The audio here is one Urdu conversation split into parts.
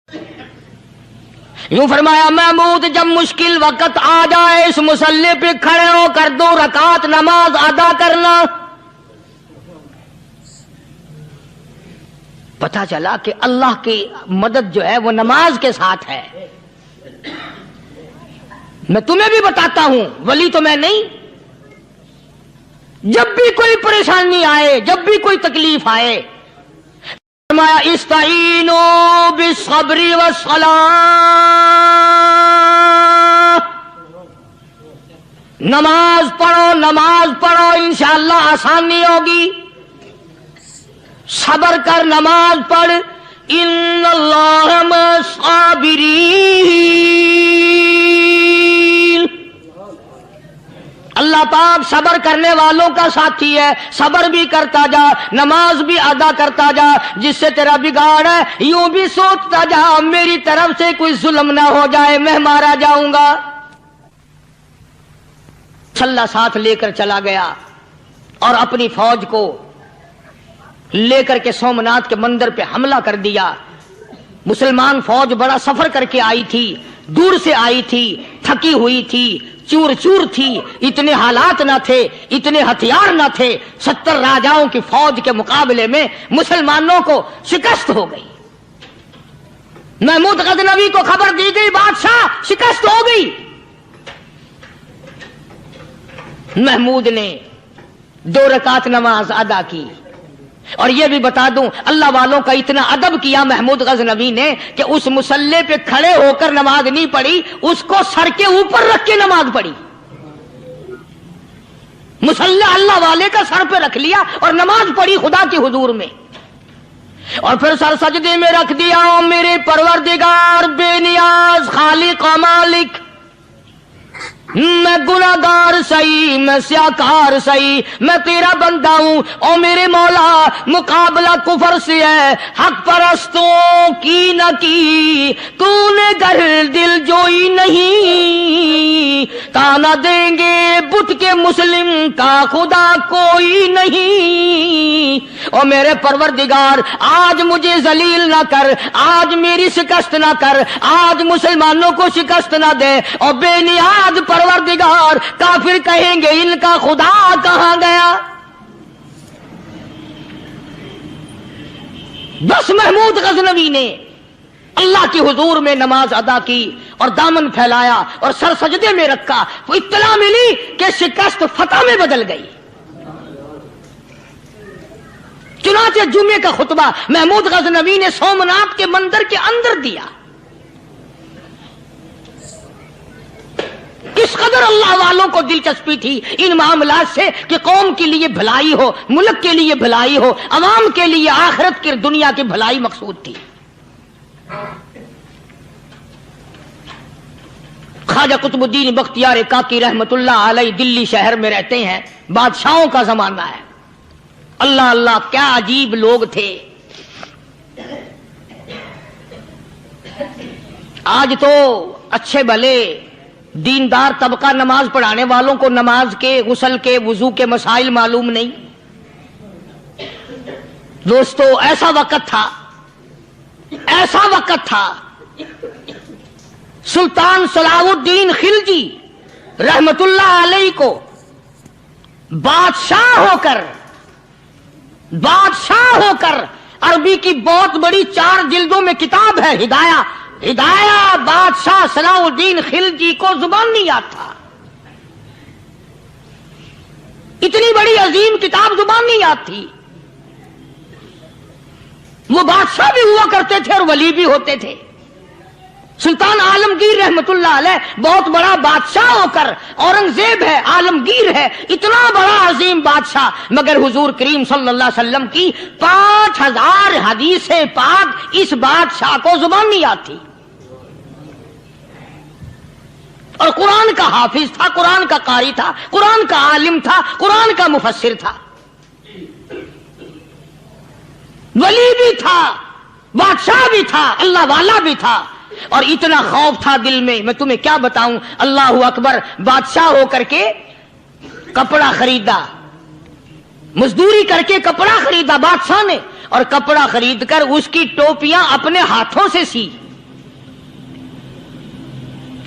یوں فرمایا محمود جب مشکل وقت آ جائے اس مصلی پہ کھڑے ہو کر 2 رکعت نماز ادا کرنا. پتہ چلا کہ اللہ کی مدد جو ہے وہ نماز کے ساتھ ہے. میں تمہیں بھی بتاتا ہوں، ولی تو میں نہیں. جب بھی کوئی پریشانی آئے، جب بھی کوئی تکلیف آئے، فرمایا استعینوا بالصبر والصلاۃ، نماز پڑھو انشاءاللہ آسانی ہوگی. صبر کر، نماز پڑھ. ان اللہ مع الصابرین، اللہ پاک صبر کرنے والوں کا ساتھی ہے. صبر بھی کرتا جا، نماز بھی ادا کرتا جا. جس سے تیرا بگاڑ ہے یوں بھی سوچتا جا میری طرف سے کوئی ظلم نہ ہو جائے، میں مارا جاؤں گا. چھلا ساتھ لے کر چلا گیا اور اپنی فوج کو لے کر کے سومناتھ کے مندر پہ حملہ کر دیا. مسلمان فوج بڑا سفر کر کے آئی تھی، دور سے آئی تھی، تھکی ہوئی تھی، چور چور تھی. اتنے حالات نہ تھے، اتنے ہتھیار نہ تھے. 70 راجاؤں کی فوج کے مقابلے میں مسلمانوں کو شکست ہو گئی. محمود غزنوی کو خبر دی گئی بادشاہ شکست ہو گئی. محمود نے 2 رکعت نماز ادا کی. اور یہ بھی بتا دوں اللہ والوں کا اتنا ادب کیا محمود غزنوی نے کہ اس مصلی پہ کھڑے ہو کر نماز نہیں پڑھی، اس کو سر کے اوپر رکھ کے نماز پڑھی. مصلی اللہ والے کا سر پہ رکھ لیا اور نماز پڑھی خدا کے حضور میں. اور پھر سر سجدے میں رکھ دیا. او میرے پروردگار بے نیاز خالق و مالک، میں گناہگار سہی، میں سیاکار سہی، میں تیرا بندہ ہوں. او میرے مولا مقابلہ کفر سے ہے، حق پرستوں کی نہ کی تو نے گر دل جوئی نہیں. تانا دیں گے بت کے مسلم کا خدا کوئی نہیں. او میرے پروردگار آج مجھے ذلیل نہ کر، آج میری شکست نہ کر، آج مسلمانوں کو شکست نہ دے. اور بے نیاز پروردگار کافر کہیں گے ان کا خدا کہاں گیا. بس محمود غزنوی نے اللہ کے حضور میں نماز ادا کی اور دامن پھیلایا اور سر سجدے میں رکھا. وہ اطلاع ملی کہ شکست فتح میں بدل گئی. چنانچہ جمعے کا خطبہ محمود غزنوی نے سومناتھ کے مندر کے اندر دیا. اس قدر اللہ والوں کو دلچسپی تھی ان معاملات سے کہ قوم کے لیے بھلائی ہو، ملک کے لیے بھلائی ہو، عوام کے لیے آخرت کی دنیا کی بھلائی مقصود تھی. خواجہ قطب الدین بختیار کاکی رحمت اللہ علیہ دلی شہر میں رہتے ہیں. بادشاہوں کا زمانہ ہے. اللہ اللہ کیا عجیب لوگ تھے. آج تو اچھے بھلے دیندار طبقہ نماز پڑھانے والوں کو نماز کے، غسل کے، وضو کے مسائل معلوم نہیں. دوستو ایسا وقت تھا سلطان صلاح الدین خلجی رحمت اللہ علیہ کو بادشاہ ہو کر عربی کی بہت بڑی 4 جلدوں میں کتاب ہے ہدایہ بادشاہ صلاح الدین خلجی کو زبان نہیں آتا. اتنی بڑی عظیم کتاب زبان نہیں آتی. وہ بادشاہ بھی ہوا کرتے تھے اور ولی بھی ہوتے تھے. سلطان عالمگیر رحمت اللہ علیہ بہت بڑا بادشاہ ہو کر، اورنگزیب ہے، عالمگیر ہے، اتنا بڑا عظیم بادشاہ، مگر حضور کریم صلی اللہ علیہ وسلم کی 5000 حدیث پاک اس بادشاہ کو زبان نہیں آتی. اور قرآن کا حافظ تھا، قرآن کا قاری تھا، قرآن کا عالم تھا، قرآن کا مفسر تھا، ولی بھی تھا، بادشاہ بھی تھا، اللہ والا بھی تھا. اور اتنا خوف تھا دل میں، میں تمہیں کیا بتاؤں. اللہ اکبر. بادشاہ ہو کر کے کپڑا خریدا، مزدوری کر کے کپڑا خریدا بادشاہ نے، اور کپڑا خرید کر اس کی ٹوپیاں اپنے ہاتھوں سے سی.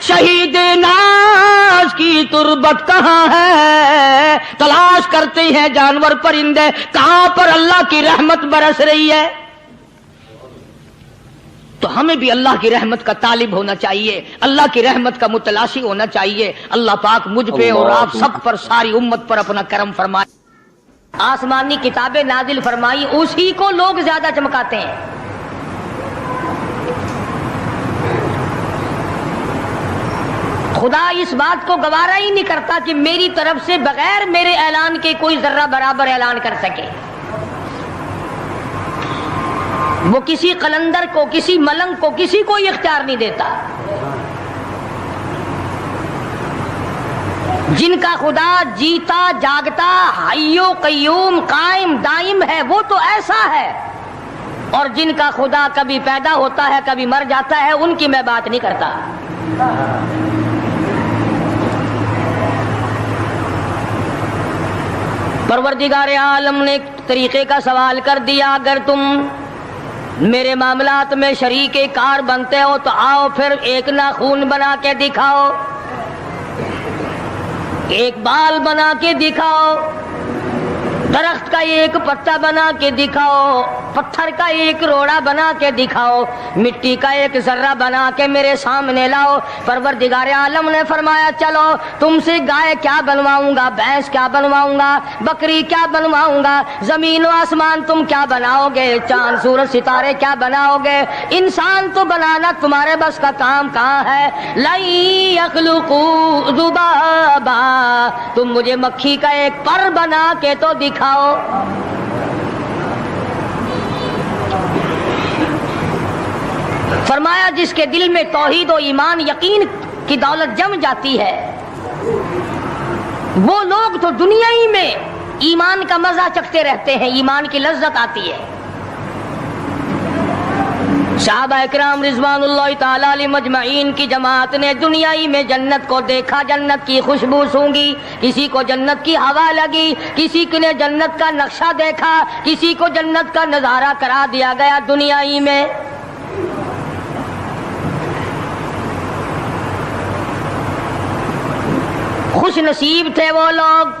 شہید ناز کی تربت کہاں ہے، تلاش کرتے ہیں جانور پرندے کہاں پر اللہ کی رحمت برس رہی ہے۔ تو ہمیں بھی اللہ کی رحمت کا طالب ہونا چاہیے، اللہ کی رحمت کا متلاشی ہونا چاہیے۔ اللہ پاک مجھ پہ اور آپ سب پر، ساری امت پر اپنا کرم فرمائے۔ آسمانی کتابیں نازل فرمائی، اسی کو لوگ زیادہ چمکاتے ہیں۔ خدا اس بات کو گوارا ہی نہیں کرتا کہ میری طرف سے بغیر میرے اعلان کے کوئی ذرہ برابر اعلان کر سکے۔ وہ کسی قلندر کو، کسی ملنگ کو، کسی کو اختیار نہیں دیتا۔ جن کا خدا جیتا جاگتا حی و قیوم قائم دائم ہے وہ تو ایسا ہے، اور جن کا خدا کبھی پیدا ہوتا ہے کبھی مر جاتا ہے ان کی میں بات نہیں کرتا۔ پروردگار عالم نے ایک طریقے کا سوال کر دیا، اگر تم میرے معاملات میں شریک کار بنتے ہو تو آؤ پھر ایک ناخون بنا کے دکھاؤ، ایک بال بنا کے دکھاؤ، درخت کا ایک پتا بنا کے دکھاؤ، پتھر کا ایک روڑا بنا کے دکھاؤ، مٹی کا ایک ذرہ بنا کے میرے سامنے لاؤ۔ پروردگار عالم نے فرمایا چلو تم سے گائے کیا بنواؤں گا، بھینس کیا بنواؤں گا، بکری کیا بنواؤں گا، زمین و آسمان تم کیا بناؤ گے، چاند سورج ستارے کیا بناؤ گے، انسان تو بنانا تمہارے بس کا کام کہاں ہے۔ لَن يَخْلُقُوا ذُبَابًا، تم مجھے مکھی کا ایک پر بنا کے تو دکھاؤ۔ فرمایا جس کے دل میں توحید و ایمان یقین کی دولت جم جاتی ہے وہ لوگ تو دنیا ہی میں ایمان کا مزہ چکھتے رہتے ہیں، ایمان کی لذت آتی ہے۔ صحابہ اکرام رضوان اللہ تعالی علیہ مجمعین کی جماعت نے دنیائی میں جنت کو دیکھا، جنت کی خوشبو سونگھی، کسی کو جنت کی ہوا لگی، کسی نے جنت کا نقشہ دیکھا، کسی کو جنت کا نظارہ کرا دیا گیا دنیائی میں۔ خوش نصیب تھے وہ لوگ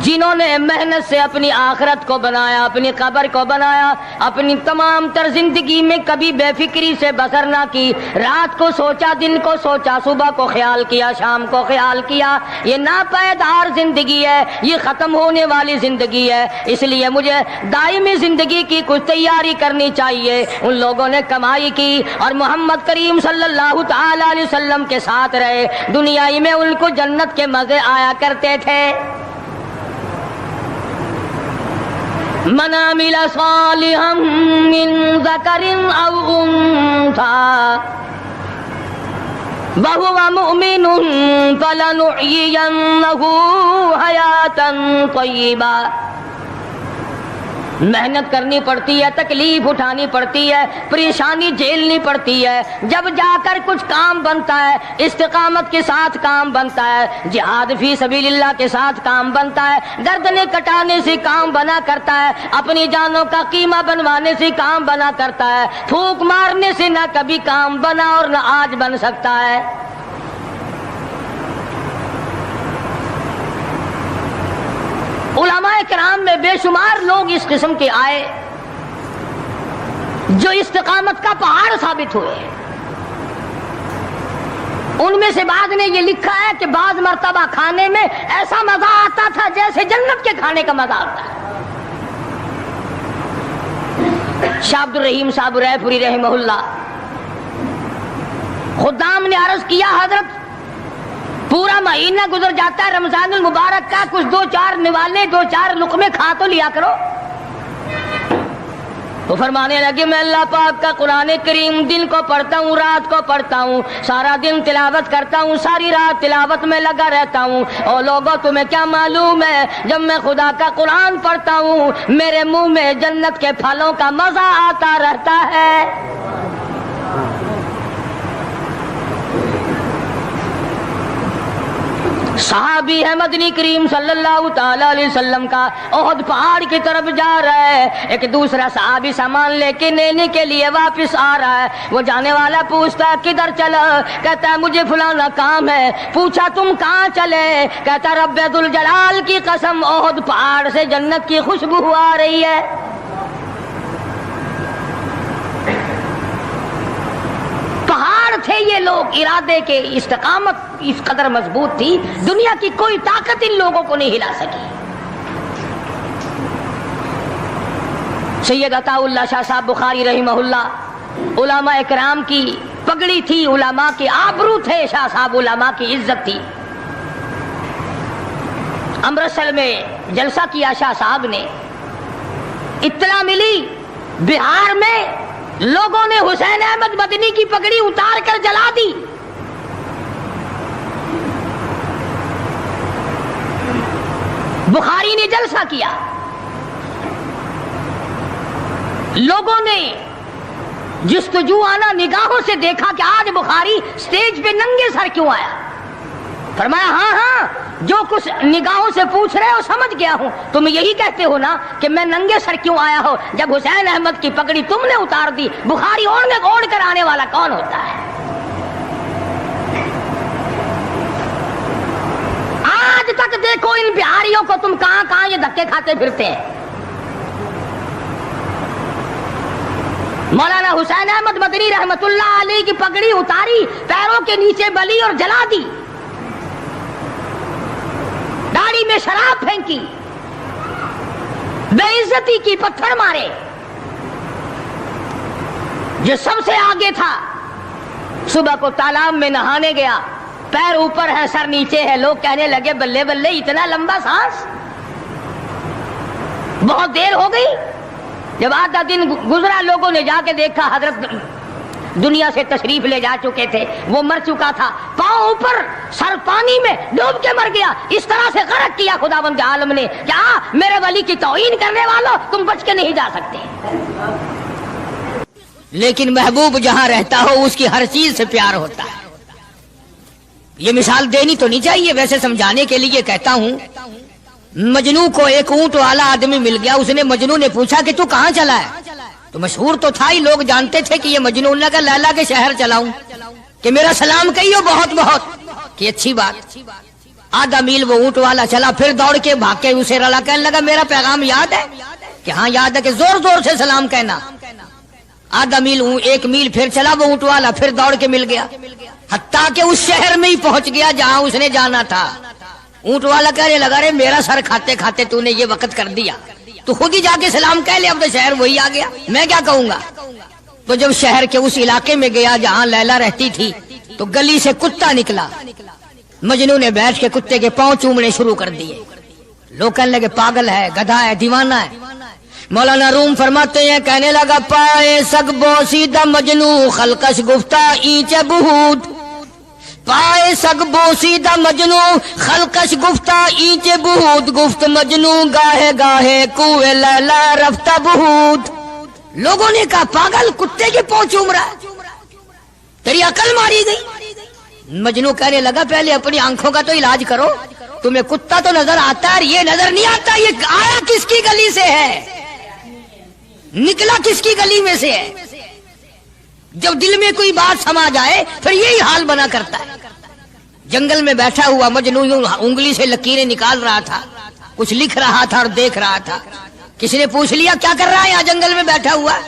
جنہوں نے محنت سے اپنی آخرت کو بنایا، اپنی قبر کو بنایا، اپنی تمام تر زندگی میں کبھی بے فکری سے بسر نہ کی، رات کو سوچا، دن کو سوچا، صبح کو خیال کیا، شام کو خیال کیا۔ یہ ناپائیدار زندگی ہے، یہ ختم ہونے والی زندگی ہے، اس لیے مجھے دائمی زندگی کی کچھ تیاری کرنی چاہیے۔ ان لوگوں نے کمائی کی اور محمد کریم صلی اللہ تعالی علیہ وسلم کے ساتھ رہے، دنیائی میں ان کو جنت کے مزے آیا کرتے تھے۔ من عمل صالحا من ذکر او انثى وهو مؤمن فلنحيينه حياة طیبہ۔ محنت کرنی پڑتی ہے، تکلیف اٹھانی پڑتی ہے، پریشانی جھیلنی پڑتی ہے، جب جا کر کچھ کام بنتا ہے، استقامت کے ساتھ کام بنتا ہے، جہاد فی سبیل اللہ کے ساتھ کام بنتا ہے، گردنیں کٹانے سے کام بنا کرتا ہے، اپنی جانوں کا قیمہ بنوانے سے کام بنا کرتا ہے، پھونک مارنے سے نہ کبھی کام بنا اور نہ آج بن سکتا ہے۔ علماء کرام میں بے شمار لوگ اس قسم کے آئے جو استقامت کا پہاڑ ثابت ہوئے۔ ان میں سے بعض نے یہ لکھا ہے کہ بعض مرتبہ کھانے میں ایسا مزہ آتا تھا جیسے جنت کے کھانے کا مزہ آتا ہے۔ شاہ عبد الرحیم صاحب رائے پوری رحمہ اللہ، خدام نے عرض کیا حضرت پورا مہینہ گزر جاتا ہے رمضان المبارک کا، کچھ دو چار نوالے، دو چار لقمے کھا تو لیا کرو۔ تو فرمانے لگے میں اللہ پاک کا قرآن کریم دن کو پڑھتا ہوں، رات کو پڑھتا ہوں، سارا دن تلاوت کرتا ہوں، ساری رات تلاوت میں لگا رہتا ہوں، اور لوگوں تمہیں کیا معلوم ہے جب میں خدا کا قرآن پڑھتا ہوں میرے منہ میں جنت کے پھلوں کا مزہ آتا رہتا ہے۔ صحابی ہے مدنی کریم صلی اللہ تعالی علیہ وسلم کا، احد پہاڑ کی طرف جا رہا ہے، ایک دوسرا صحابی سامان لے کے لینے کے لیے واپس آ رہا ہے، وہ جانے والا پوچھتا ہے کدھر چلا؟ کہتا ہے مجھے فلانا کام ہے۔ پوچھا تم کہاں چلے؟ کہتا رب ذوالجلال کی قسم احد پہاڑ سے جنت کی خوشبو آ رہی ہے۔ پہاڑ تھے یہ لوگ، ارادے کے استقامت اس قدر مضبوط تھی، دنیا کی کوئی طاقت ان لوگوں کو نہیں ہلا سکی۔ سید عطا اللہ شاہ صاحب بخاری رحمہ اللہ، علماء اکرام کی پگڑی تھی، علماء کے آبرو تھے شاہ صاحب، علماء کی عزت تھی۔ امرتسر میں جلسہ کیا شاہ صاحب نے، اطلاع ملی بہار میں لوگوں نے حسین احمد مدنی کی پگڑی اتار کر جلا دی۔ بخاری نے جلسہ کیا، لوگوں نے جستجوانہ نگاہوں سے دیکھا کہ آج بخاری سٹیج پہ ننگے سر کیوں آیا؟ فرمایا ہاں جو کچھ نگاہوں سے پوچھ رہے ہو سمجھ گیا ہوں، تم یہی کہتے ہو نا کہ میں ننگے سر کیوں آیا ہو؟ جب حسین احمد کی پگڑی تم نے اتار دی، بخاری اوڑھ کر آنے والا کون ہوتا ہے؟ آج تک دیکھو ان بہاریوں کو، تم کہاں کہاں یہ دھکے کھاتے پھرتے ہیں۔ مولانا حسین احمد مدنی رحمت اللہ علیہ کی پگڑی اتاری، پیروں کے نیچے بلی اور جلا دی، داڑھی میں شراب پھینکی، بے عزتی کی، پتھر مارے۔ جو سب سے آگے تھا صبح کو تالاب میں نہانے گیا، پیر اوپر ہے سر نیچے ہے، لوگ کہنے لگے بلے بلے اتنا لمبا سانس، بہت دیر ہو گئی۔ جب آدھا دن گزرا، لوگوں نے جا کے دیکھا حضرت دنیا سے تشریف لے جا چکے تھے، وہ مر چکا تھا، پاؤں اوپر سر پانی میں ڈوب کے مر گیا۔ اس طرح سے غرق کیا خداوند عالم نے، کیا میرے ولی کی توہین کرنے والوں تم بچ کے نہیں جا سکتے۔ لیکن محبوب جہاں رہتا ہو اس کی ہر چیز سے پیار ہوتا ہے۔ یہ مثال دینی تو نہیں چاہیے، ویسے سمجھانے کے لیے کہتا ہوں۔ مجنو کو ایک اونٹ والا آدمی مل گیا، اس نے مجنو نے پوچھا کہ تو کہاں چلا ہے؟ تو مشہور تو تھا ہی، لوگ جانتے تھے کہ یہ مجنون نے کہا لیلا کے شہر چلاؤں کہ میرا سلام کہیو بہت بہت، کہ اچھی بات۔ آدھا میل وہ اونٹ والا چلا، پھر دوڑ کے بھاگ کے اسے رلا، کہنے لگا میرا پیغام یاد ہے؟ کہ ہاں یاد ہے، کہ زور زور سے سلام کہنا۔ آدھا میل، ایک میل پھر چلا وہ اونٹ والا، پھر دوڑ کے مل گیا، حتیٰ کہ اس شہر میں ہی پہنچ گیا جہاں اس نے جانا تھا۔ اونٹ والا کہنے لگا رے میرا سر کھاتے کھاتے تو نے یہ وقت کر دیا، تو خود ہی جا کے سلام کہہ لے، اب تو شہر وہی آ گیا، میں کیا کہوں گا۔ تو جب شہر کے اس علاقے میں گیا جہاں لیلا رہتی تھی، تو گلی سے کتا نکلا، مجنو نے بیٹھ کے کتے کے پاؤں چومنے شروع کر دیے۔ لوگ کہنے لگے پاگل ہے، گدھا ہے، دیوانہ ہے۔ مولانا روم فرماتے ہیں، کہنے لگا پائے سگ بوسیدہ مجنو خلقش گفتہ اینچ بہود، پائے سگ بوسیدہ مجنو خلقش گفتہ اینچ بہود، گفت مجنو گاہے گاہے کوئے لیلا رفتہ بہود۔ لوگوں نے کہا پاگل، کتے کے پاؤں چوم رہا ہے، تیری عقل ماری گئی۔ مجنو کہنے لگا پہلے اپنی آنکھوں کا تو علاج کرو، تمہیں کتا تو نظر آتا ہے، یہ نظر نہیں آتا، یہ آیا کس کی گلی سے ہے، نکلا کس کی گلی میں سے ہے۔ جب دل میں کوئی بات سما جائے پھر یہی حال بنا کرتا ہے۔ جنگل میں بیٹھا ہوا مجنو یوں انگلی سے لکیریں نکال رہا تھا، کچھ لکھ رہا تھا اور دیکھ رہا تھا۔ کسی نے پوچھ لیا کیا کر رہا ہے یہاں جنگل میں بیٹھا ہوا؟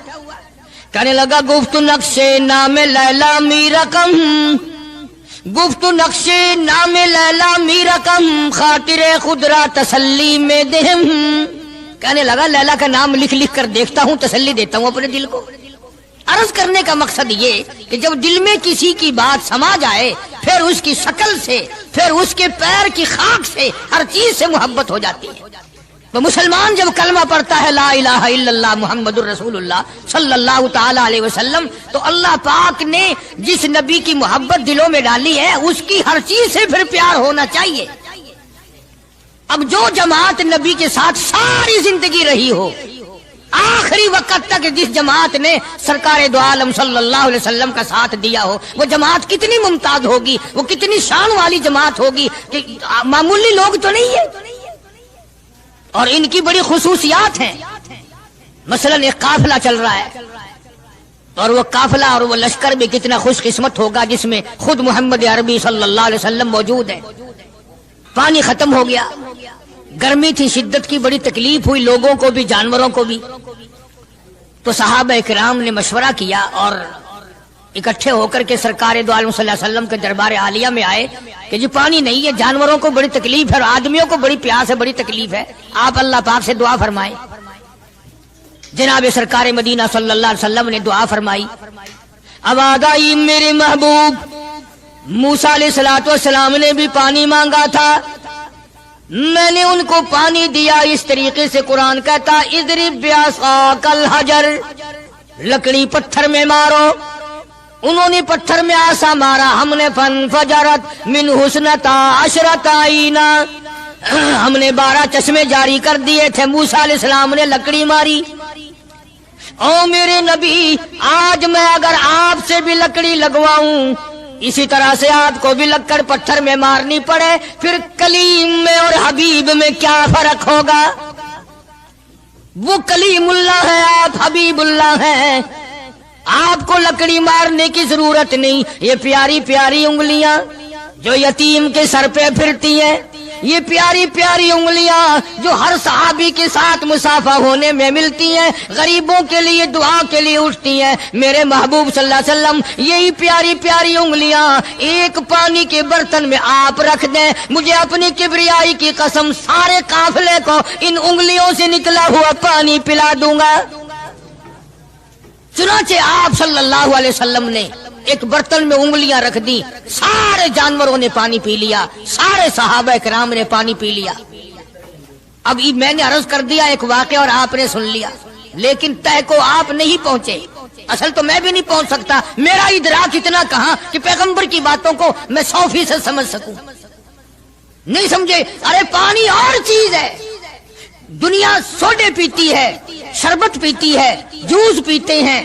کہنے لگا گفت نقشے نام لیلا می رقم، گفت نقشے نام لیلا می رقم، خاطر خود را تسلی میں دہم۔ کہنے لگا لیلا کا نام لکھ لکھ کر دیکھتا ہوں، تسلی دیتا ہوں اپنے دل کو۔ عرض کرنے کا مقصد یہ کہ جب دل میں کسی کی بات سما جائے پھر اس کی شکل سے، پھر اس کے پیر کی خاک سے، ہر چیز سے محبت ہو جاتی ہے۔ تو مسلمان جب کلمہ پڑھتا ہے لا الہ الا اللہ محمد الرسول اللہ صلی اللہ تعالی علیہ وسلم، تو اللہ پاک نے جس نبی کی محبت دلوں میں ڈالی ہے اس کی ہر چیز سے پھر پیار ہونا چاہیے۔ اب جو جماعت نبی کے ساتھ ساری زندگی رہی ہو، آخری وقت تک جس جماعت نے سرکار دو عالم صلی اللہ علیہ وسلم کا ساتھ دیا ہو، وہ جماعت کتنی ممتاز ہوگی، وہ کتنی شان والی جماعت ہوگی کہ معمولی لوگ تو نہیں ہے، اور ان کی بڑی خصوصیات ہیں۔ مثلا ایک قافلہ چل رہا ہے، اور وہ قافلہ اور وہ لشکر بھی کتنا خوش قسمت ہوگا جس میں خود محمد عربی صلی اللہ علیہ وسلم موجود ہے۔ پانی ختم ہو گیا، گرمی تھی، شدت کی بڑی تکلیف ہوئی لوگوں کو بھی جانوروں کو بھی، تو صحابہ کرام نے مشورہ کیا اور اکٹھے ہو کر کے سرکار دو عالم صلی اللہ علیہ وسلم کے دربار عالیہ میں آئے کہ جی پانی نہیں ہے، جانوروں کو بڑی تکلیف ہے اور آدمیوں کو بڑی پیاس ہے، بڑی تکلیف ہے، آپ اللہ پاک سے دعا فرمائیں۔ جناب سرکار مدینہ صلی اللہ علیہ وسلم نے دعا فرمائی۔ آواز آئی میرے محبوب موسیٰ علیہ السلام نے بھی پانی مانگا تھا، میں نے ان کو پانی دیا۔ اس طریقے سے قرآن کہتا اضرب بعصاک الحجر، لکڑی پتھر میں مارو، انہوں نے پتھر میں آسا مارا، ہم نے فانفجرت من حسنتا عشرۃ عینا، ہم نے 12 چشمے جاری کر دیے تھے۔ موسیٰ علیہ السلام نے لکڑی ماری۔ او میرے نبی، آج میں اگر آپ سے بھی لکڑی لگواؤں، اسی طرح سے آپ کو بھی لکڑ پتھر میں مارنی پڑے، پھر کلیم میں اور حبیب میں کیا فرق ہوگا؟ وہ کلیم اللہ ہے، آپ حبیب اللہ ہیں، آپ کو لکڑی مارنے کی ضرورت نہیں۔ یہ پیاری پیاری انگلیاں جو یتیم کے سر پہ پھرتی ہیں، یہ پیاری پیاری انگلیاں جو ہر صحابی کے ساتھ مسافہ ہونے میں ملتی ہیں، غریبوں کے لیے دعا کے لیے اٹھتی ہیں، میرے محبوب صلی اللہ علیہ وسلم یہی پیاری پیاری انگلیاں ایک پانی کے برتن میں آپ رکھ دیں، مجھے اپنی کبریائی کی قسم سارے قافلے کو ان انگلیوں سے نکلا ہوا پانی پلا دوں گا۔ چنانچہ آپ صلی اللہ علیہ وسلم نے ایک برتن میں انگلیاں رکھ دی، سارے جانوروں نے پانی پی لیا، سارے صحابہ کرام نے پانی پی لیا۔ اب میں نے عرض کر دیا ایک واقعہ اور آپ نے سن لیا، لیکن طے کو آپ نہیں پہنچے، اصل تو میں بھی نہیں پہنچ سکتا، میرا ادراک اتنا کہاں کہ پیغمبر کی باتوں کو میں 100% سمجھ سکوں، نہیں سمجھے؟ ارے پانی اور چیز ہے، دنیا سوڈے پیتی ہے، شربت پیتی ہے، جوس پیتے ہیں،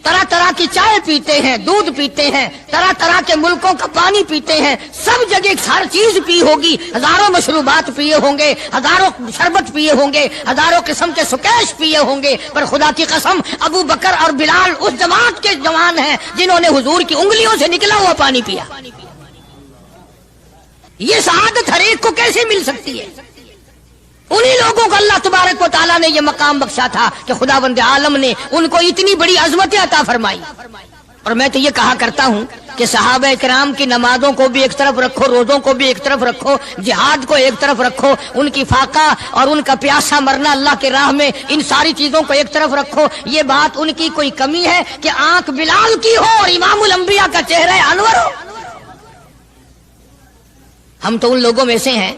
طرح طرح کی چائے پیتے ہیں، دودھ پیتے ہیں، طرح طرح کے ملکوں کا پانی پیتے ہیں، سب جگہ ہر چیز پی ہوگی، ہزاروں مشروبات پیے ہوں گے، ہزاروں شربت پیے ہوں گے، ہزاروں قسم کے سکیش پیے ہوں گے، پر خدا کی قسم ابو بکر اور بلال اس جماعت کے جوان ہیں جنہوں نے حضور کی انگلیوں سے نکلا ہوا پانی پیا۔ یہ سعادت ہر ایک کو کیسے مل سکتی ہے؟ انہی لوگوں کو اللہ تبارک و تعالیٰ نے یہ مقام بخشا تھا کہ خداوند عالم نے ان کو اتنی بڑی عظمت عطا فرمائی۔ اور میں تو یہ کہا کرتا ہوں کہ صحابہ کرام کی نمازوں کو بھی ایک طرف رکھو، روزوں کو بھی ایک طرف رکھو، جہاد کو ایک طرف رکھو، ان کی فاقہ اور ان کا پیاسا مرنا اللہ کے راہ میں، ان ساری چیزوں کو ایک طرف رکھو۔ یہ بات ان کی کوئی کمی ہے کہ آنکھ بلال کی ہو اور امام الانبیاء کا چہرہ انور ہو؟ ہم تو ان لوگوں میں سے ہیں۔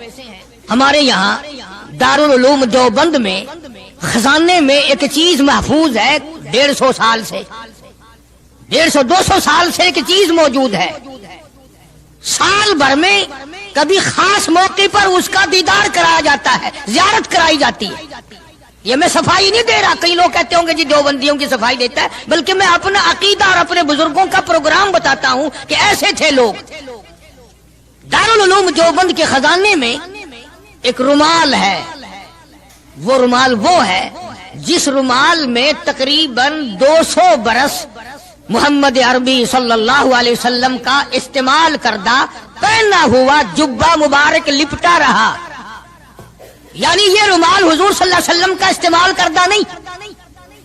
ہمارے یہاں دارالعلوم دیوبند میں خزانے میں ایک چیز محفوظ ہے، 150 سال سے، 150-200 سال سے ایک چیز موجود ہے۔ سال بھر میں کبھی خاص موقع پر اس کا دیدار کرایا جاتا ہے، زیارت کرائی جاتی ہے۔ یہ میں صفائی نہیں دے رہا، کئی لوگ کہتے ہوں گے جی دیوبندیوں کی صفائی دیتا ہے، بلکہ میں اپنا عقیدہ اور اپنے بزرگوں کا پروگرام بتاتا ہوں کہ ایسے تھے لوگ۔ دارالعلوم دیوبند کے خزانے میں ایک رومال ہے، وہ رومال وہ ہے جس رومال میں تقریباً 200 برس محمد عربی صلی اللہ علیہ وسلم کا استعمال کردہ پہنا ہوا جبہ مبارک لپٹا رہا، یعنی یہ رومال حضور صلی اللہ علیہ وسلم کا استعمال کردہ نہیں،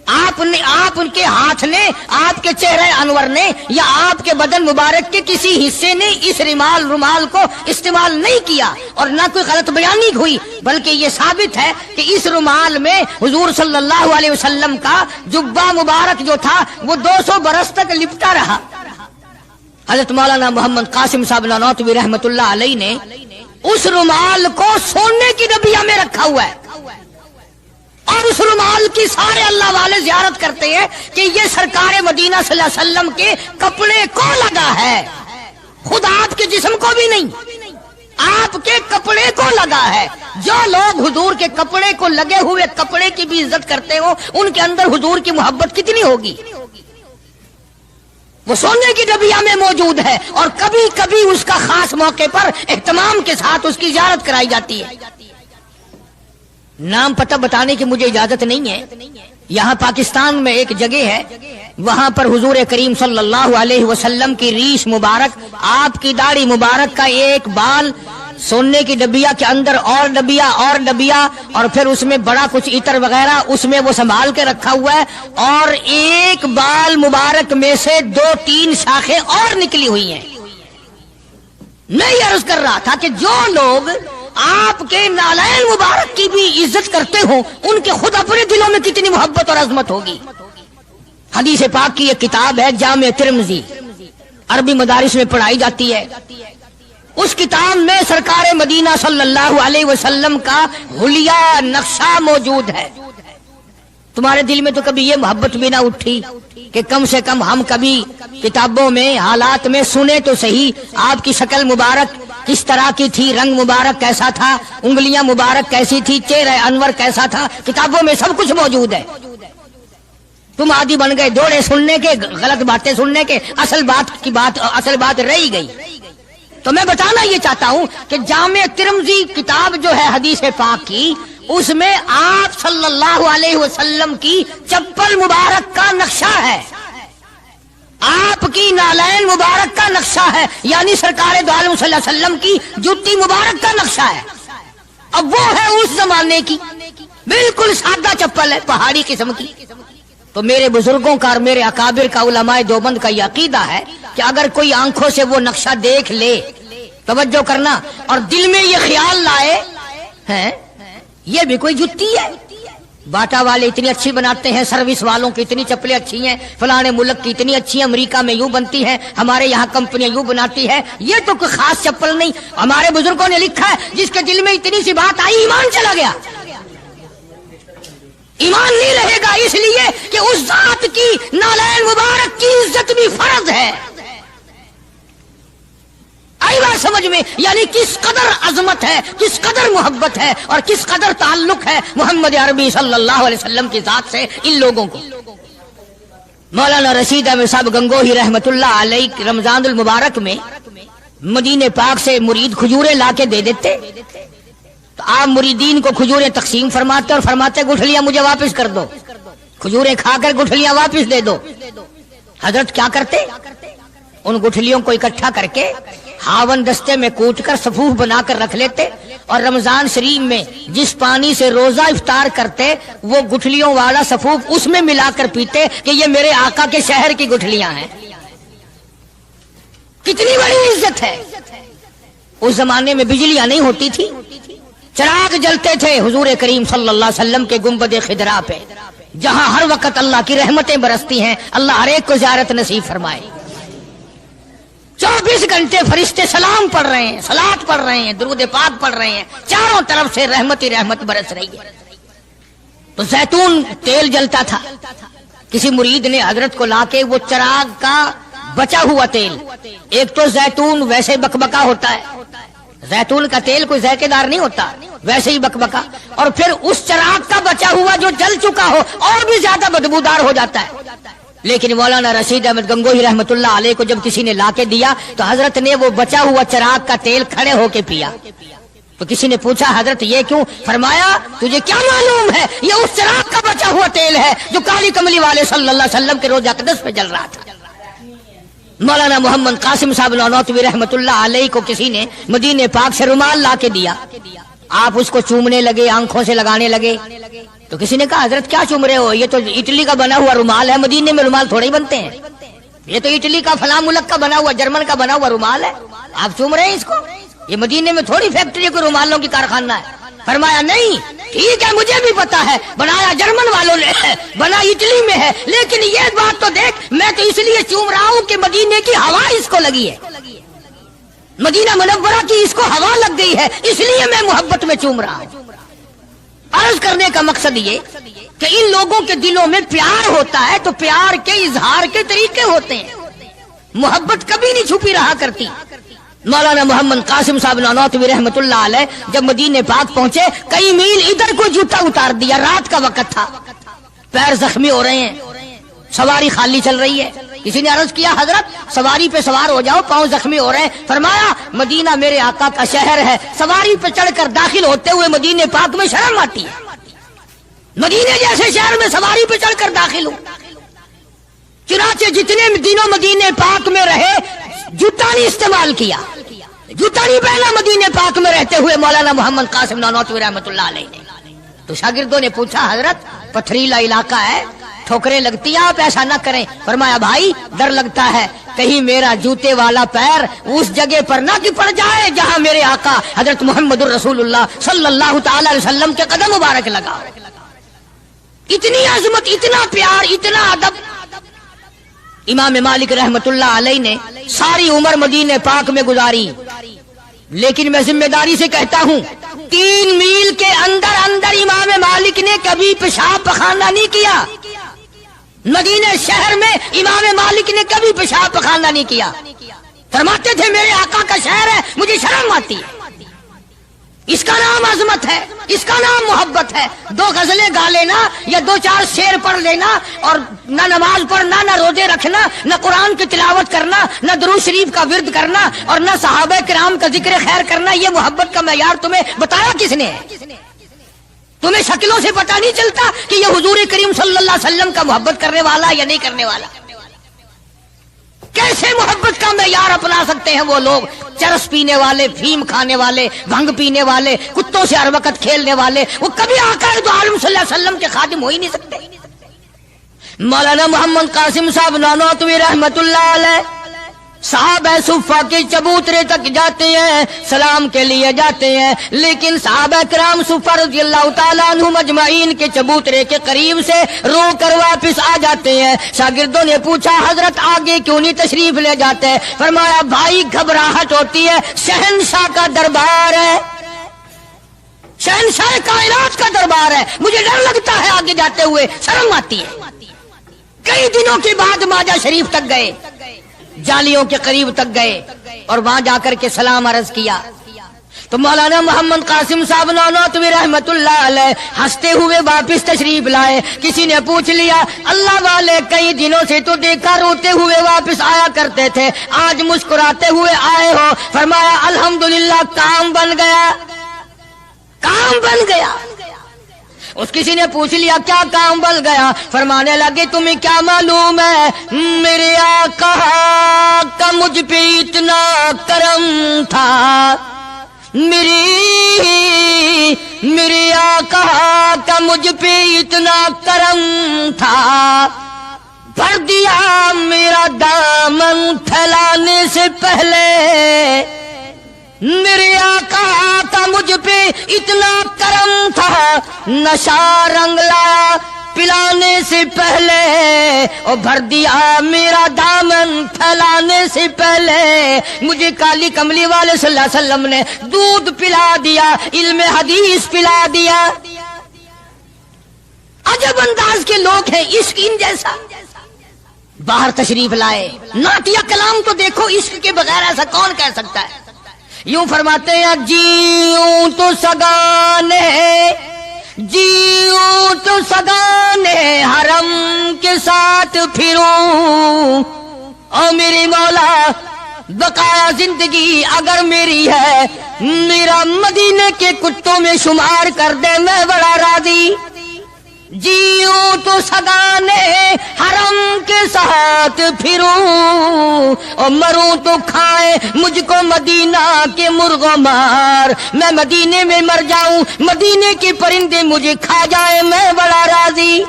آپ ان کے ہاتھ نے، آپ کے چہرے انور نے یا آپ کے بدن مبارک کے کسی حصے نے اس رومال کو استعمال نہیں کیا، اور نہ کوئی غلط بیانی ہوئی، بلکہ یہ ثابت ہے کہ اس رومال میں حضور صلی اللہ علیہ وسلم کا جبہ مبارک جو تھا وہ 200 برس تک لپٹا رہا۔ حضرت مولانا محمد قاسم صاحب نانوتوی رحمت اللہ علیہ نے اس رومال کو سونے کی ڈبیا میں رکھا ہوا ہے، اور اس رومال کی سارے اللہ والے زیارت کرتے ہیں کہ یہ سرکار مدینہ صلی اللہ علیہ وسلم کے کپڑے کو لگا ہے، خود آپ کے جسم کو بھی نہیں۔ آپ کے کپڑے کو لگا ہے. جو لوگ حضور کے کپڑے کو لگے ہوئے کپڑے کی بھی عزت کرتے ہو ان کے اندر حضور کی محبت کتنی ہوگی. وہ سونے کی ڈبیا میں موجود ہے اور کبھی کبھی اس کا خاص موقع پر اہتمام کے ساتھ اس کی زیارت کرائی جاتی ہے. نام پتہ بتانے کی مجھے اجازت نہیں ہے. یہاں پاکستان میں ایک جگہ ہے, وہاں پر حضور کریم صلی اللہ علیہ وسلم کی ریش مبارک, آپ کی داڑھی مبارک کا ایک بال سونے کی ڈبیا کے اندر اور ڈبیا اور پھر اس میں بڑا کچھ عطر وغیرہ اس میں وہ سنبھال کے رکھا ہوا ہے, اور ایک بال مبارک میں سے 2-3 شاخیں اور نکلی ہوئی ہیں. میں یہ عرض کر رہا تھا کہ جو لوگ آپ کے نالین مبارک کی بھی عزت کرتے ہوں ان کے خود اپنے دلوں میں کتنی محبت اور عظمت ہوگی. حدیث پاک کی ایک کتاب ہے جامع ترمذی, عربی مدارس میں پڑھائی جاتی ہے. اس کتاب میں سرکار مدینہ صلی اللہ علیہ وسلم کا حلیہ نقشہ موجود ہے. تمہارے دل میں تو کبھی یہ محبت بھی نہ اٹھی کہ کم سے کم ہم کبھی کتابوں میں حالات میں سنے تو صحیح آپ کی شکل مبارک کس طرح کی تھی, رنگ مبارک کیسا تھا, انگلیاں مبارک کیسی تھی, چہرہ انور کیسا تھا. کتابوں میں سب کچھ موجود ہے. تم عادی بن گئے دوڑے سننے کے, غلط باتیں سننے کے, اصل بات رہی گئی. تو میں بتانا یہ چاہتا ہوں کہ جامع ترمذی کتاب جو ہے حدیث پاک کی, اس میں آپ صلی اللہ علیہ وسلم کی چپل مبارک کا نقشہ ہے, آپ کی نالین مبارک کا نقشہ ہے, یعنی سرکار دو عالم صلی اللہ علیہ وسلم کی جوتی مبارک کا نقشہ ہے. اب وہ ہے اس زمانے کی بالکل سادہ چپل ہے, پہاڑی قسم کی. تو میرے بزرگوں کا اور میرے اکابر کا, علماء دیوبند کا یہ عقیدہ ہے کہ اگر کوئی آنکھوں سے وہ نقشہ دیکھ لے, توجہ کرنا, اور دل میں یہ خیال لائے ہیں یہ بھی کوئی جتی ہے, باٹا والے اتنی اچھی بناتے ہیں, سروس والوں کی اتنی چپلیں اچھی ہیں, فلانے ملک کی اتنی اچھی ہیں, امریکہ میں یوں بنتی ہیں, ہمارے یہاں کمپنیاں یوں بناتی ہے, یہ تو کوئی خاص چپل نہیں. ہمارے بزرگوں نے لکھا ہے جس کے دل میں اتنی سی بات آئی ایمان چلا گیا. ایمان نہیں رہے گا, اس لیے کہ اس ذات کی نالین مبارک کی عزت بھی فرض ہے. آئی بات سمجھ میں, یعنی کس قدر عظمت ہے, کس قدر محبت ہے اور کس قدر تعلق ہے محمد عربی صلی اللہ علیہ وسلم کی ذات سے ان لوگوں کو. مولانا رشید احمد صاحب گنگوہی رحمت اللہ علیہ رمضان المبارک میں مدینے پاک سے مرید کھجوریں لا کے دے دیتے, تو آپ مریدین کو کھجوریں تقسیم فرماتے اور فرماتے گٹھلیاں مجھے واپس کر دو, کھجوریں کھا کر گٹھلیاں واپس دے دو. حضرت کیا کرتے, ان گٹھلیوں کو اکٹھا کر کے ہاون دستے میں کوٹ کر صفوف بنا کر رکھ لیتے, اور رمضان شریف میں جس پانی سے روزہ افطار کرتے وہ گٹھلیوں والا صفوف اس میں ملا کر پیتے کہ یہ میرے آقا کے شہر کی گٹھلیاں ہیں. کتنی بڑی عزت ہے. اس زمانے میں بجلیاں نہیں ہوتی تھی, چراغ جلتے تھے حضور کریم صلی اللہ علیہ وسلم کے گنبد خضرا پہ, جہاں ہر وقت اللہ کی رحمتیں برستی ہیں. اللہ ہر ایک کو زیارت نصیب فرمائے. 24 گھنٹے فرشتے سلام پڑھ رہے ہیں, صلات پڑھ رہے ہیں, درود پاک پڑھ رہے ہیں, چاروں طرف سے رحمت ہی رحمت برس رہی ہے. تو زیتون تیل جلتا تھا, کسی مرید نے حضرت کو لا کے وہ چراغ کا بچا ہوا تیل, ایک تو زیتون ویسے بکبکا ہوتا ہے, زیتون کا تیل کوئی ذائقے دار نہیں ہوتا, ویسے ہی بکبکا, اور پھر اس چراغ کا بچا ہوا جو جل چکا ہو اور بھی زیادہ بدبودار ہو جاتا ہے. لیکن مولانا رشید احمد گنگوہی رحمت اللہ علیہ کو جب کسی نے لا کے دیا تو حضرت نے وہ بچا ہوا چراغ کا تیل کھڑے ہو کے پیا. تو کسی نے پوچھا حضرت یہ کیوں؟ فرمایا تجھے کیا معلوم ہے, یہ اس چراغ کا بچا ہوا تیل ہے جو کالی کملی والے صلی اللہ علیہ وسلم کے روضہ اقدس پہ جل رہا تھا. مولانا محمد قاسم صاحب نانوتوی رحمت اللہ علیہ کو کسی نے مدینے پاک سے رومال لا کے دیا, آپ اس کو چومنے لگے, آنکھوں سے لگانے لگے. تو کسی نے کہا حضرت کیا چوم رہے ہو, یہ تو اٹلی کا بنا ہوا رومال ہے, مدینے میں رومال تھوڑے ہی بنتے ہیں, یہ تو اٹلی کا فلاں ملک کا بنا ہوا, جرمن کا بنا ہوا رومال ہے, آپ چوم رہے ہیں اس کو, یہ مدینے میں تھوڑی فیکٹری کو رومالوں کی کارخانہ ہے. فرمایا نہیں ٹھیک ہے مجھے بھی پتا ہے بنایا جرمن والوں نے ہے, بنا اٹلی میں ہے, لیکن یہ بات تو دیکھ میں تو اس لیے چوم رہا ہوں کہ مدینے کی ہوا اس کو لگی ہے, مدینہ منورہ کی اس کو ہوا لگ گئی ہے, اس لیے میں محبت میں چوم رہا ہوں. عرض کرنے کا مقصد یہ کہ ان لوگوں کے دلوں میں پیار ہوتا ہے تو پیار کے اظہار کے طریقے ہوتے ہیں. محبت کبھی نہیں چھپی رہا کرتی. مولانا محمد قاسم صاحب نانوتوی رحمت اللہ علیہ جب مدینے پاک پہنچے کئی میل ادھر کو جوتا اتار دیا، رات کا وقت تھا، پیر زخمی ہو رہے ہیں، سواری خالی چل رہی ہے. کسی نے عرض کیا حضرت سواری پہ سوار ہو جاؤ، پاؤں زخمی ہو رہے ہیں. فرمایا مدینہ میرے آقا کا شہر ہے، سواری پہ چڑھ کر داخل ہوتے ہوئے مدینے پاک میں شرم آتی ہے. مدینے جیسے شہر میں سواری پہ چڑھ کر داخل ہوں. چنانچہ جتنے دنوں مدینے پاک میں رہے جوتا نہیں استعمال کیا، جوتا نہیں پہنا مدینے پاک میں رہتے ہوئے مولانا محمد قاسم نانوتوی رحمت اللہ علیہ نے. تو شاگردوں نے پوچھا حضرت پتھریلا علاقہ ہے، ٹھوکریں لگتی ہیں، آپ ایسا نہ کریں. فرمایا بھائی ڈر لگتا ہے کہیں میرا جوتے والا پیر اس جگہ پر نہ کہ پڑ جائے جہاں میرے آقا حضرت محمد الرسول اللہ صلی اللہ تعالی علیہ وسلم کے قدم مبارک لگا. اتنی عظمت، اتنا پیار، اتنا ادب. امام مالک رحمت اللہ علیہ نے ساری عمر مدینے پاک میں گزاری، لیکن میں ذمہ داری سے کہتا ہوں 3 میل کے اندر اندر امام مالک نے کبھی پیشاب پخانہ نہیں کیا. مدینہ شہر میں امام مالک نے کبھی پیشاب پخانہ نہیں کیا. فرماتے تھے میرے آقا کا شہر ہے، مجھے شرم آتی ہے. اس کا نام عظمت ہے، اس کا نام محبت ہے. 2 غزلیں گا لینا یا 2-4 شعر پڑھ لینا اور نہ نماز پڑھنا، نہ روزے رکھنا، نہ قرآن کی تلاوت کرنا، نہ درود شریف کا ورد کرنا اور نہ صحابہ کرام کا ذکر خیر کرنا، یہ محبت کا معیار تمہیں بتایا کس نے ہے؟ تمہیں شکلوں سے پتہ نہیں چلتا کہ یہ حضور کریم صلی اللہ علیہ وسلم کا محبت کرنے والا یا نہیں کرنے والا؟ کیسے محبت کا معیار اپنا سکتے ہیں وہ لوگ؟ چرس پینے والے، فیم کھانے والے، بھنگ پینے والے، کتوں سے ہر وقت کھیلنے والے، وہ کبھی آقا دو عالم صلی اللہ علیہ وسلم کے خادم ہو ہی نہیں سکتے. مولانا محمد قاسم صاحب نانوتوی رحمت اللہ علیہ صحابہ صفہ کے چبوترے تک جاتے ہیں، سلام کے لیے جاتے ہیں، لیکن صحابہ کرام صفہ رضی اللہ تعالیٰ عنہم اجمعین کے چبوترے کے قریب سے رو کر واپس آ جاتے ہیں. شاگردوں نے پوچھا حضرت آگے کیوں نہیں تشریف لے جاتے؟ فرمایا بھائی گھبراہٹ ہوتی ہے، شہنشاہ کا دربار ہے، شہنشاہ کائنات کا دربار ہے، مجھے ڈر لگتا ہے آگے جاتے ہوئے، شرم آتی ہے. کئی دنوں کے بعد ماجہ شریف تک گئے، جالیوں کے قریب تک گئے اور وہاں جا کر کے سلام عرض کیا تو مولانا محمد قاسم صاحب نانوتوی رحمت اللہ علیہ ہنستے ہوئے واپس تشریف لائے. کسی نے پوچھ لیا اللہ والے کئی دنوں سے تو دیکھا روتے ہوئے واپس آیا کرتے تھے، آج مسکراتے ہوئے آئے ہو؟ فرمایا الحمدللہ کام بن گیا، کام بن گیا. اس کسی نے پوچھ لیا کیا کام بن گیا؟ فرمانے لگے تمہیں کیا معلوم ہے میرے آقا کا مجھ پہ اتنا کرم تھا، میرے آقا کا مجھ پہ اتنا کرم تھا، بھر دیا میرا دامن پھیلانے سے پہلے، میرے آقا کا مجھ پہ اتنا کرم تھا، نشہ رنگ لایا پلانے سے پہلے، اور بھر دیا میرا دامن پھیلانے سے پہلے، مجھے کالی کملی والے صلی اللہ علیہ وسلم نے دودھ پلا دیا، علم حدیث پلا دیا. عجب انداز کے لوگ ہیں، عشق ان جیسا. باہر تشریف لائے، نعتیہ کلام تو دیکھو، عشق کے بغیر ایسا کون کہہ سکتا ہے؟ یوں فرماتے ہیں جیوں تو سگانے، جیوں تو سگانے حرم کے ساتھ پھروں، او میرے مولا بقایا زندگی اگر میری ہے، میرا مدینے کے کتوں میں شمار کر دے، میں بڑا راضی. جیوں تو سگانے حرم کے ساتھ پھروں، اور مروں تو کھائے مجھ کو مدینہ کے مرغ و مار، میں مدینے میں مر جاؤں، مدینے کے پرندے مجھے کھا جائے، میں بڑا راضی.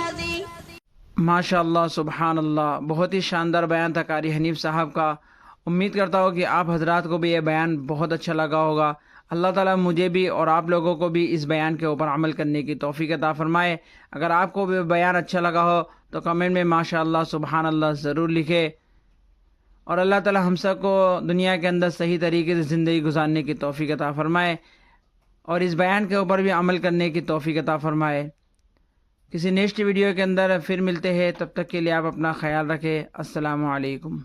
ماشاء اللہ سبحان اللہ، بہت ہی شاندار بیان تھا قاری حنیف صاحب کا. امید کرتا ہوں کہ آپ حضرات کو بھی یہ بیان بہت اچھا لگا ہوگا. اللہ تعالیٰ مجھے بھی اور آپ لوگوں کو بھی اس بیان کے اوپر عمل کرنے کی توفیق عطا فرمائے. اگر آپ کو بھی بیان اچھا لگا ہو تو کمنٹ میں ماشاء اللہ سبحان اللہ ضرور لکھے، اور اللہ تعالیٰ ہم سب کو دنیا کے اندر صحیح طریقے سے زندگی گزارنے کی توفیق عطا فرمائے اور اس بیان کے اوپر بھی عمل کرنے کی توفیق عطا فرمائے. کسی نیکسٹ ویڈیو کے اندر پھر ملتے ہیں، تب تک کے لیے آپ اپنا خیال رکھیں. السلام علیکم.